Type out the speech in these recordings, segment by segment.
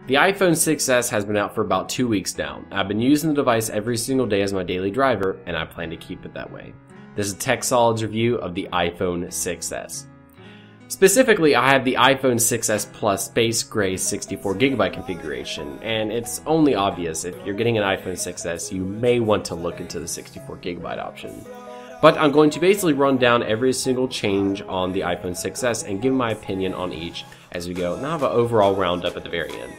The iPhone 6s has been out for about 2 weeks now. I've been using the device every single day as my daily driver, and I plan to keep it that way. This is TechSolid's review of the iPhone 6s. Specifically, I have the iPhone 6s Plus Space Gray 64GB configuration, and it's only obvious if you're getting an iPhone 6s, you may want to look into the 64GB option. But I'm going to basically run down every single change on the iPhone 6s and give my opinion on each as we go, and I'll have an overall roundup at the very end.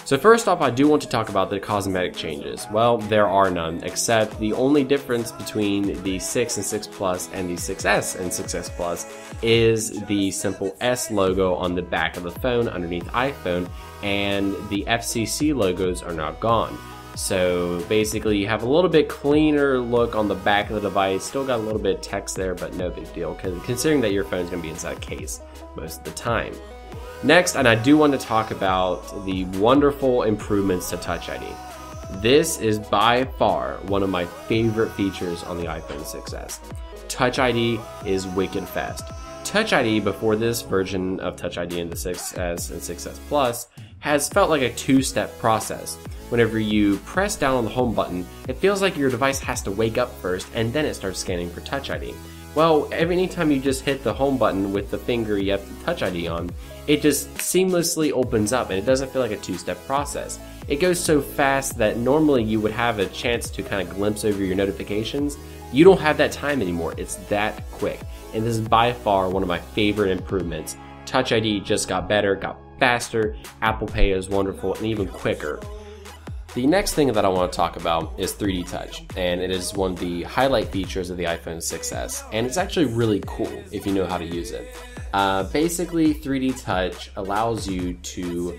So first off, I do want to talk about the cosmetic changes. Well, there are none, except the only difference between the 6 and 6 Plus and the 6S and 6S Plus is the simple S logo on the back of the phone underneath iPhone, and the FCC logos are now gone. So basically you have a little bit cleaner look on the back of the device, still got a little bit of text there, but no big deal, considering that your phone is going to be inside a case most of the time. Next, and I do want to talk about the wonderful improvements to Touch ID. This is by far one of my favorite features on the iPhone 6s. Touch ID is wicked fast. Touch ID before this version of Touch ID in the 6s and 6s Plus has felt like a two-step process. Whenever you press down on the home button, it feels like your device has to wake up first and then it starts scanning for Touch ID. Well, anytime you just hit the home button with the finger you have the Touch ID on, it just seamlessly opens up and it doesn't feel like a two-step process. It goes so fast that normally you would have a chance to kind of glimpse over your notifications. You don't have that time anymore. It's that quick. And this is by far one of my favorite improvements. Touch ID just got better, got faster, Apple Pay is wonderful, and even quicker. The next thing that I want to talk about is 3D Touch, and it is one of the highlight features of the iPhone 6s, and it's actually really cool if you know how to use it. Basically, 3D Touch allows you to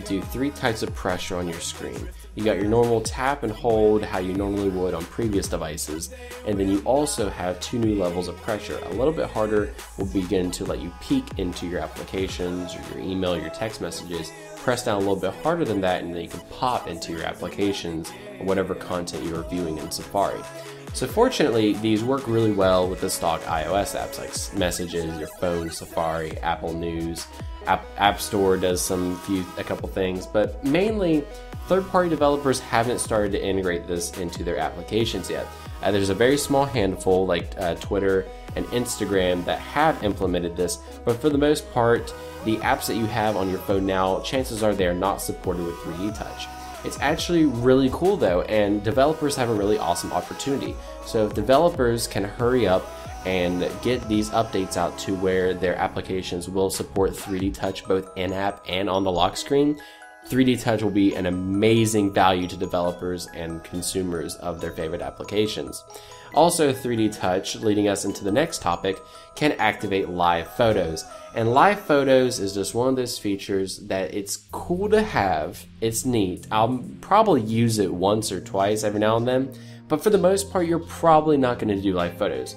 do 3 types of pressure on your screen. You got your normal tap and hold, how you normally would on previous devices, and then you also have 2 new levels of pressure. A little bit harder will begin to let you peek into your applications, or your email, your text messages. Press down a little bit harder than that, and then you can pop into your applications or whatever content you're viewing in Safari. So fortunately, these work really well with the stock iOS apps like Messages, your phone, Safari, Apple News. App Store does a couple things, but mainly third-party developers haven't started to integrate this into their applications yet. There's a very small handful like Twitter and Instagram that have implemented this, but for the most part, the apps that you have on your phone now, chances are they're not supported with 3D Touch. It's actually really cool though, and developers have a really awesome opportunity. So if developers can hurry up and get these updates out to where their applications will support 3D Touch both in-app and on the lock screen, 3D Touch will be an amazing value to developers and consumers of their favorite applications. Also, 3D Touch, leading us into the next topic, can activate live photos. And live photos is just one of those features that it's cool to have, it's neat. I'll probably use it once or twice every now and then, but for the most part, you're probably not going to do live photos.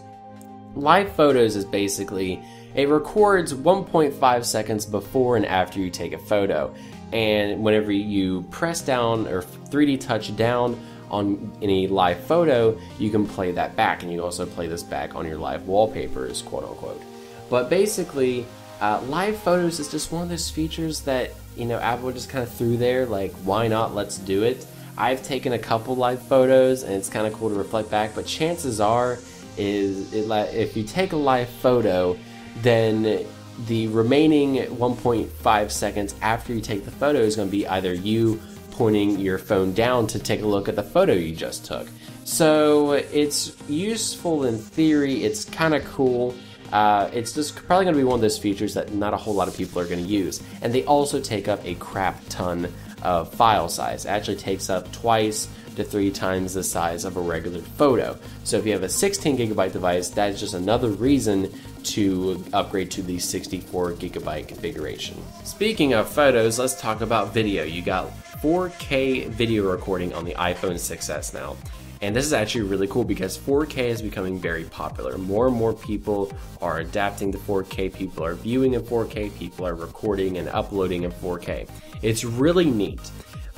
Live photos is basically, it records 1.5 seconds before and after you take a photo. And whenever you press down or 3D Touch down on any live photo, you can play that back, and you also play this back on your live wallpapers, quote unquote. But basically, live photos is just one of those features that, you know, Apple just kind of threw there, like, why not, let's do it. I've taken a couple live photos and it's kind of cool to reflect back, but chances are if you take a live photo, then the remaining 1.5 seconds after you take the photo is going to be either you pointing your phone down to take a look at the photo you just took. So it's useful in theory, it's kind of cool. It's just probably going to be one of those features that not a whole lot of people are going to use. And they also take up a crap ton of file size. It actually takes up 2 to 3 times the size of a regular photo. So if you have a 16GB device, that is just another reason to upgrade to the 64GB configuration. Speaking of photos, let's talk about video. You got 4K video recording on the iPhone 6s now. And this is actually really cool because 4K is becoming very popular. More and more people are adapting to 4K, people are viewing in 4K, people are recording and uploading in 4K. It's really neat.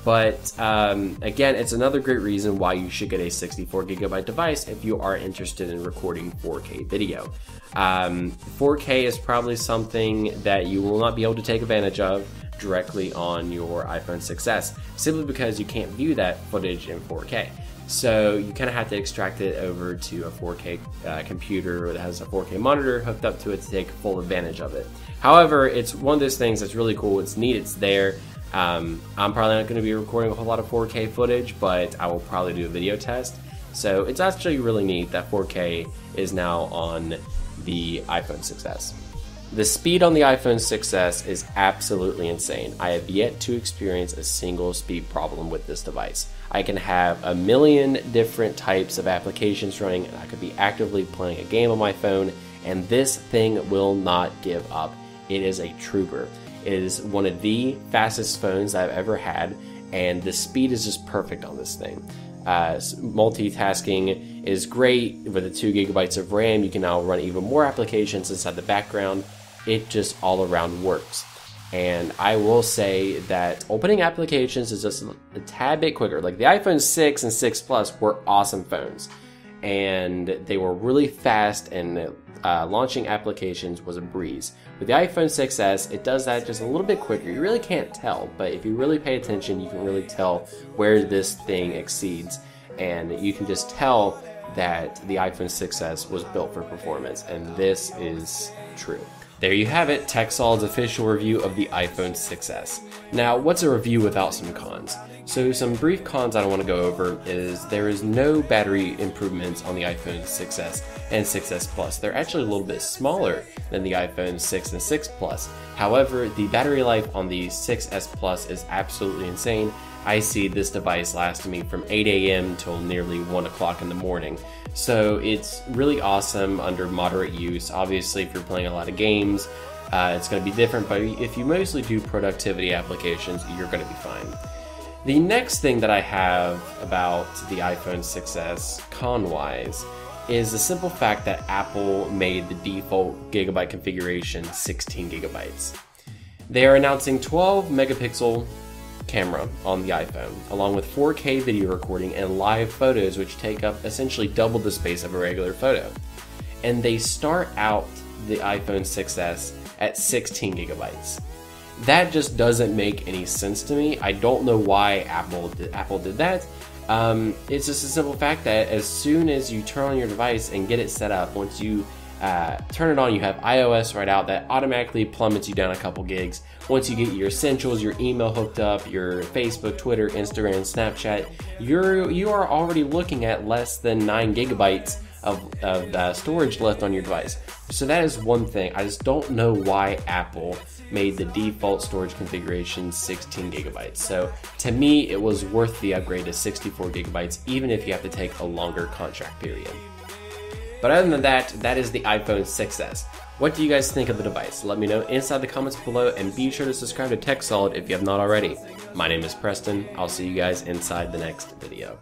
But again, it's another great reason why you should get a 64GB device if you are interested in recording 4K video. 4K is probably something that you will not be able to take advantage of. directly on your iPhone 6s, simply because you can't view that footage in 4K. So you kind of have to extract it over to a 4K computer that has a 4K monitor hooked up to it to take full advantage of it. However, it's one of those things that's really cool. It's neat, it's there. I'm probably not going to be recording a whole lot of 4K footage, but I will probably do a video test. So it's actually really neat that 4K is now on the iPhone 6s. The speed on the iPhone 6s is absolutely insane. I have yet to experience a single speed problem with this device. I can have a million different types of applications running, and I could be actively playing a game on my phone, and this thing will not give up. It is a trooper. It is one of the fastest phones I've ever had, and the speed is just perfect on this thing. Multitasking is great. With the 2 GB of RAM, you can now run even more applications inside the background. It just all around works. And I will say that opening applications is just a tad bit quicker. Like the iPhone 6 and 6 Plus were awesome phones, and they were really fast, and launching applications was a breeze. With the iPhone 6s, it does that just a little bit quicker. You really can't tell, but if you really pay attention, you can really tell where this thing exceeds, and you can just tell that the iPhone 6s was built for performance, and this is true. There you have it, TechSolid's official review of the iPhone 6s. Now, what's a review without some cons? So some brief cons I want to go over is there is no battery improvements on the iPhone 6s and 6s Plus. They're actually a little bit smaller than the iPhone 6 and 6 Plus. However, the battery life on the 6s Plus is absolutely insane. I see this device lasting me from 8 a.m. till nearly 1 o'clock in the morning. So it's really awesome under moderate use. Obviously, if you're playing a lot of games, it's going to be different, but if you mostly do productivity applications, you're going to be fine. The next thing that I have about the iPhone 6s con-wise is the simple fact that Apple made the default gigabyte configuration 16 gigabytes. They are announcing 12 megapixel camera on the iPhone, along with 4K video recording and live photos, which take up essentially double the space of a regular photo. And they start out the iPhone 6s at 16 gigabytes. That just doesn't make any sense to me. I don't know why Apple did that. It's just a simple fact that as soon as you turn on your device and get it set up, once you turn it on, you have iOS right out that automatically plummets you down a couple gigs. Once you get your essentials, your email hooked up, your Facebook, Twitter, Instagram, Snapchat, you are already looking at less than 9 gigabytes of storage left on your device. So that is one thing. I just don't know why Apple made the default storage configuration 16 gigabytes. So to me, it was worth the upgrade to 64 gigabytes, even if you have to take a longer contract period. But other than that, that is the iPhone 6s. What do you guys think of the device? Let me know inside the comments below, and be sure to subscribe to TechSolid if you have not already. My name is Preston. I'll see you guys inside the next video.